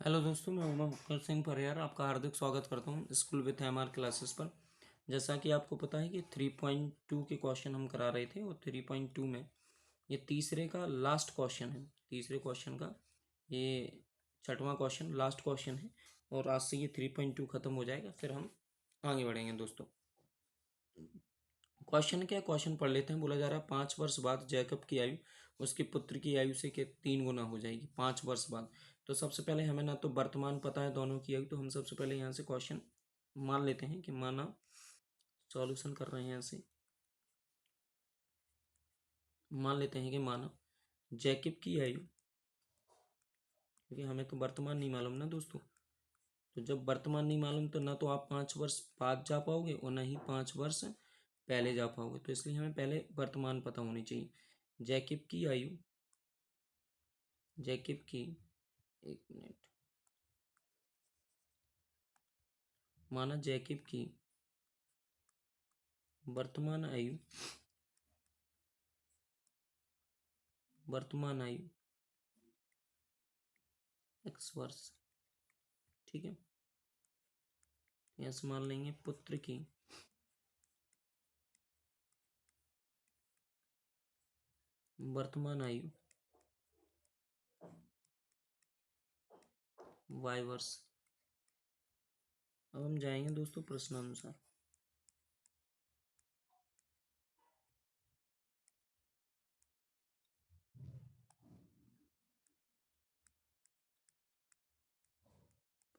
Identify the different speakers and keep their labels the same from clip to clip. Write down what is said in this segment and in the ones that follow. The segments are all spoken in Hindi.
Speaker 1: हेलो दोस्तों, मैं उमा मुक्कर सिंह परिहार आपका हार्दिक स्वागत करता हूँ स्कूल विथ एमआर क्लासेस पर। जैसा कि आपको पता है कि 3.2 के क्वेश्चन हम करा रहे थे और 3.2 में ये तीसरे का लास्ट क्वेश्चन है। तीसरे क्वेश्चन का ये छठवां क्वेश्चन लास्ट क्वेश्चन है और आज से ये 3.2 ख़त्म हो जाएगा, फिर हम आगे बढ़ेंगे दोस्तों। क्वेश्चन क्या क्वेश्चन पढ़ लेते हैं। बोला जा रहा है 5 वर्ष बाद जैकब की आयु उसके पुत्र की आयु से के 3 गुना हो जाएगी 5 वर्ष बाद। तो सबसे पहले हमें ना तो वर्तमान पता है दोनों की आयु, तो हम सबसे पहले यहाँ से क्वेश्चन मान लेते हैं कि माना सॉल्यूशन कर रहे हैं। यहाँ से मान लेते हैं कि माना जैकब की आयु, क्योंकि हमें तो वर्तमान नहीं मालूम ना दोस्तों। तो जब वर्तमान नहीं मालूम तो ना तो आप 5 वर्ष बाद जा पाओगे और ना ही 5 वर्ष पहले जा पाओगे, तो इसलिए हमें पहले वर्तमान पता होनी चाहिए। जैकब की आयु, जैकब की, एक मिनट, माना जैकब की वर्तमान आयु, वर्तमान आयु x वर्ष। ठीक है, यहाँ से मान लेंगे पुत्र की वर्तमान आयु y वर्ष। अब हम जाएंगे दोस्तों प्रश्नानुसार।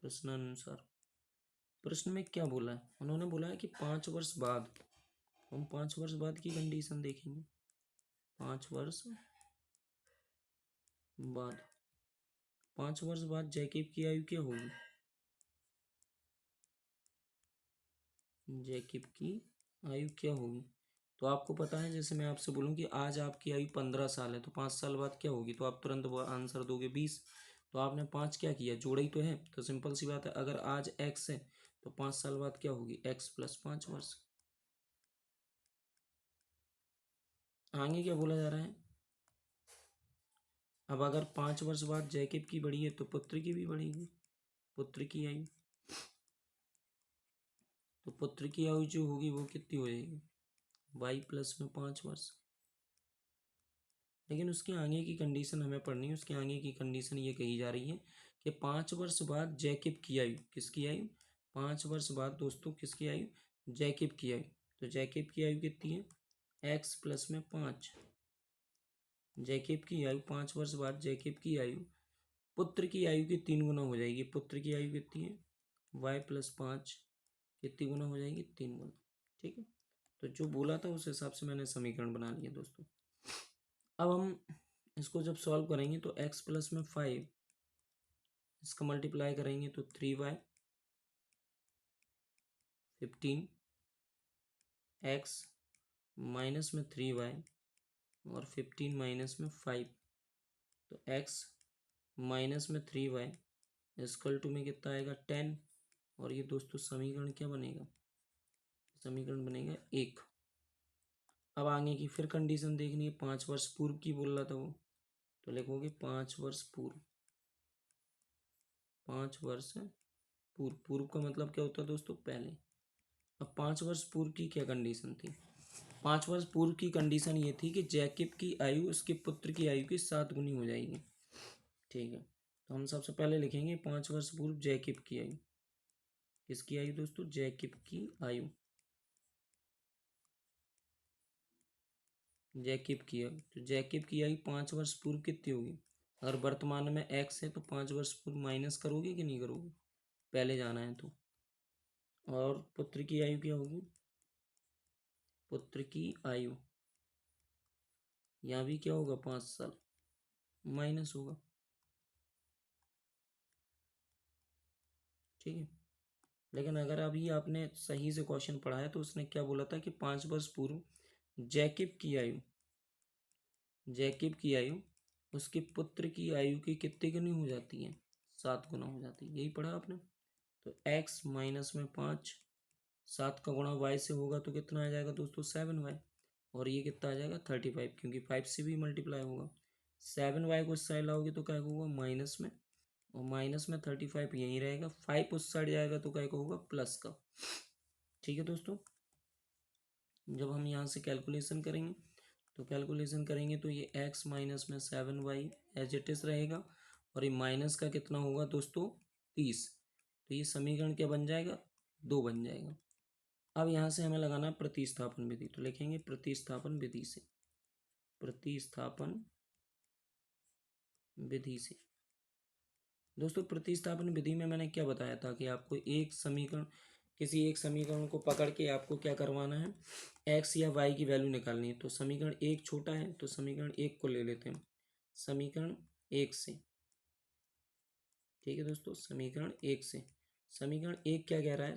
Speaker 1: प्रश्नानुसार प्रश्न में क्या बोला है, उन्होंने बोला है कि 5 वर्ष बाद, हम 5 वर्ष बाद की कंडीशन देखेंगे। 5 वर्ष बाद, 5 वर्ष बाद जैकब की आयु क्या होगी। जैकब की आयु क्या होगी, तो आपको पता है, जैसे मैं आपसे बोलूं कि आज आपकी आयु 15 साल है, तो 5 साल बाद क्या होगी, तो आप तुरंत वो आंसर दोगे 20। तो आपने 5 क्या किया, जोड़ा ही तो है। तो सिंपल सी बात है, अगर आज x है तो 5 साल बाद क्या होगी, x+5 वर्ष। आगे क्या बोला जा रहा है, अब अगर 5 वर्ष बाद जैकब की बढ़ी है तो पुत्र की भी बढ़ेगी। पुत्र की आयु, तो पुत्र की आयु जो होगी वो कितनी हो जाएगी, y+5 वर्ष। लेकिन उसके आगे की कंडीशन हमें पढ़नी है। उसके आगे की कंडीशन ये कही जा रही है कि 5 वर्ष बाद जैकब की आयु, किसकी आयु, 5 वर्ष बाद दोस्तों किसकी आयु, जैकब की आयु। तो जैकब की आयु कितनी है, x+5। जैकब की आयु 5 वर्ष बाद जैकब की आयु पुत्र की आयु की 3 गुना हो जाएगी। पुत्र की आयु कितनी है, y+5 कितनी गुना हो जाएगी, 3 गुना। ठीक है, तो जो बोला था उस हिसाब से मैंने समीकरण बना लिया दोस्तों। अब हम इसको जब सॉल्व करेंगे तो x+5 इसका मल्टीप्लाई करेंगे तो 3y, 15 x माइनस में 3y और 15 माइनस में 5, तो x माइनस में 3y इक्वल टू में कितना आएगा 10। और ये दोस्तों समीकरण क्या बनेगा, समीकरण बनेगा 1। अब आगे की फिर कंडीशन देखनी है, 5 वर्ष पूर्व की बोल रहा था वो, तो लिखोगे 5 वर्ष पूर्व। 5 वर्ष पूर्व, पूर्व का मतलब क्या होता है दोस्तों, पहले। अब 5 वर्ष पूर्व की क्या कंडीशन थी, 5 वर्ष पूर्व की कंडीशन ये थी कि जैकब की आयु उसके पुत्र की आयु की 7 गुनी हो जाएगी। ठीक है, तो हम सबसे पहले लिखेंगे 5 वर्ष पूर्व जैकब की आयु, किसकी आयु दोस्तों, जैकब की आयु, जैकब की आयु। तो जैकब की आयु 5 वर्ष पूर्व कितनी होगी, अगर वर्तमान में x है तो 5 वर्ष पूर्व माइनस करोगे कि नहीं करोगे, पहले जाना है तो। और पुत्र की आयु क्या होगी, पुत्र की आयु यहाँ भी क्या होगा, 5 साल माइनस होगा। ठीक है, लेकिन अगर अभी आपने सही से क्वेश्चन पढ़ा है तो उसने क्या बोला था कि 5 वर्ष पूर्व जैकब की आयु, जैकब की आयु उसके पुत्र की आयु की कितनी गुनी हो जाती है, 7 गुना हो जाती है। यही पढ़ा आपने। तो x-5, 7 का गुणा y से होगा तो कितना आ जाएगा दोस्तों, 7y। और ये कितना आ जाएगा 35, क्योंकि 5 से भी मल्टीप्लाई होगा। 7y को इस साइड लाओगे तो क्या होगा, माइनस में और माइनस में 35 यहीं रहेगा, 5 उस साइड जाएगा तो क्या होगा प्लस का। ठीक है दोस्तों, जब हम यहाँ से कैलकुलेशन करेंगे तो ये x माइनस में 7y एज इट इज रहेगा, और ये माइनस का कितना होगा दोस्तों 30। तो ये समीकरण क्या बन जाएगा 2 बन जाएगा। अब यहाँ से हमें लगाना प्रतिस्थापन विधि, तो लिखेंगे प्रतिस्थापन विधि से, प्रतिस्थापन विधि से। दोस्तों प्रतिस्थापन विधि में मैंने क्या बताया था कि आपको एक समीकरण, किसी एक समीकरण को पकड़ के आपको क्या करवाना है, x या y की वैल्यू निकालनी है। तो समीकरण एक छोटा है तो समीकरण एक को ले लेते हैं, समीकरण एक से। ठीक है दोस्तों, समीकरण एक से, समीकरण एक क्या कह रहा है,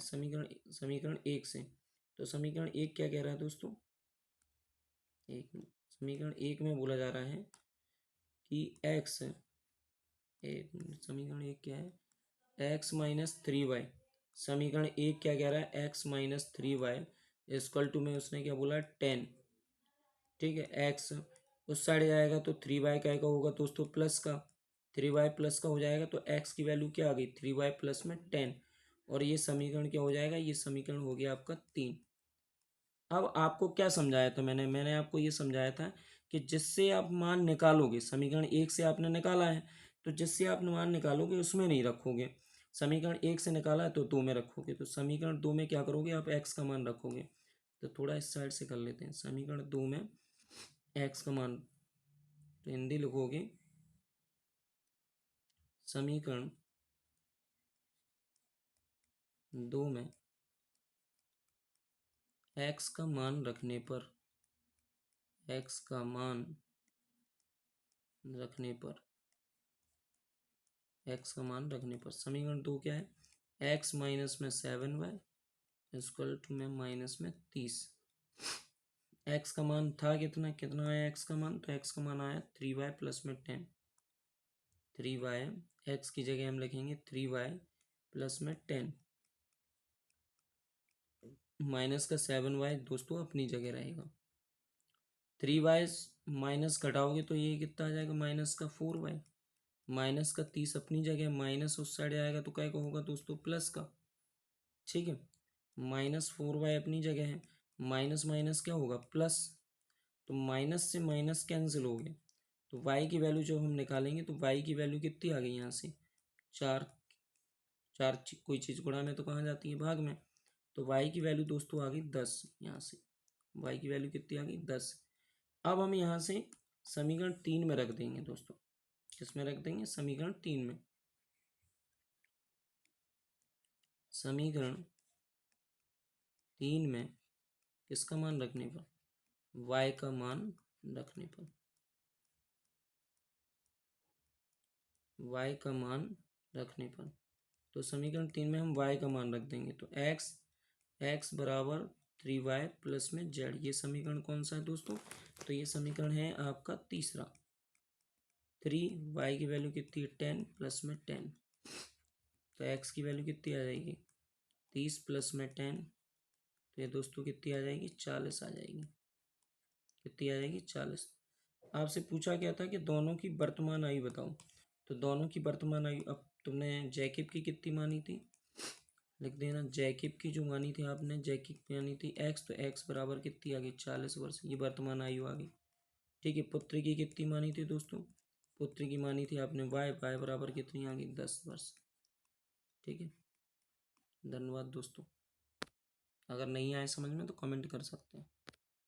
Speaker 1: समीकरण एक से, तो समीकरण एक क्या कह रहा है दोस्तों, समीकरण एक में बोला जा रहा है कि x, एक समीकरण एक क्या है, x माइनस 3y, समीकरण एक क्या कह रहा है, x minus 3y equal to में उसने क्या बोला 10। ठीक है, x उस साइड जाएगा तो 3y क्या का होगा दोस्तों प्लस का, 3y प्लस का हो जाएगा, तो x की वैल्यू क्या आ गई 3y प्लस में 10, और ये समीकरण क्या हो जाएगा, ये समीकरण हो गया आपका 3। अब आपको क्या समझाया था मैंने आपको ये समझाया था कि जिससे आप मान निकालोगे, समीकरण एक से आपने निकाला है तो जिससे आप मान निकालोगे उसमें नहीं रखोगे, समीकरण एक से निकाला है तो दो में रखोगे, तो समीकरण दो में क्या करोगे आप एक्स का मान रखोगे। तो थोड़ा इस साइड से कर लेते हैं, समीकरण दो में एक्स का मान, तो हिंदी लिखोगे समीकरण दो में एक्स का मान रखने पर, एक्स का मान रखने पर, एक्स का मान रखने पर समीकरण दो क्या है, एक्स माइनस में 7y इक्वल टू में माइनस में 30। एक्स का मान था कितना, कितना आया एक्स का मान, तो एक्स का मान आया 3y प्लस में 10, 3y, एक्स की जगह हम लिखेंगे 3y प्लस में 10, माइनस का 7y दोस्तों अपनी जगह रहेगा, 3y माइनस घटाओगे तो ये कितना आ जाएगा माइनस का 4y, माइनस का 30 अपनी जगह, माइनस उस साइड आएगा तो क्या होगा दोस्तों प्लस का। ठीक है, माइनस 4y अपनी जगह है, माइनस माइनस क्या होगा प्लस, तो माइनस से माइनस कैंसिल हो गया, तो y की वैल्यू जब हम निकालेंगे तो y की वैल्यू कितनी आ गई यहाँ से, चार, कोई चीज़ गुणा में तो कहाँ जाती है भाग में, तो y की वैल्यू दोस्तों आ गई 10, यहाँ से y की वैल्यू कितनी आ गई 10। अब हम यहाँ से समीकरण तीन में रख देंगे दोस्तों, किसमें रख देंगे समीकरण तीन में, समीकरण तीन में किसका मान रखने पर, y का मान रखने पर, y का मान रखने पर, तो समीकरण तीन में हम y का मान रख देंगे, तो x बराबर 3y प्लस में z, ये समीकरण कौन सा है दोस्तों, तो ये समीकरण है आपका तीसरा। 3y की वैल्यू कितनी है 10 प्लस में 10, तो x की वैल्यू कितनी आ जाएगी 30 प्लस में 10, तो ये दोस्तों कितनी आ जाएगी 40 आ जाएगी, कितनी आ जाएगी 40। आपसे पूछा गया था कि दोनों की वर्तमान आयु बताओ, तो दोनों की वर्तमान आयु, अब तुमने जैकिब की कितनी मानी थी, लिख देना जैकिब की जो मानी थी आपने, जैकिब की मानी थी एक्स, तो एक्स बराबर कितनी आ गई 40 वर्ष, ये वर्तमान आयु आ गई। ठीक है, पुत्र की कितनी मानी थी दोस्तों, पुत्र की मानी थी आपने वाई बराबर कितनी आ गई 10 वर्ष। ठीक है, धन्यवाद दोस्तों, अगर नहीं आए समझ में तो कमेंट कर सकते हैं।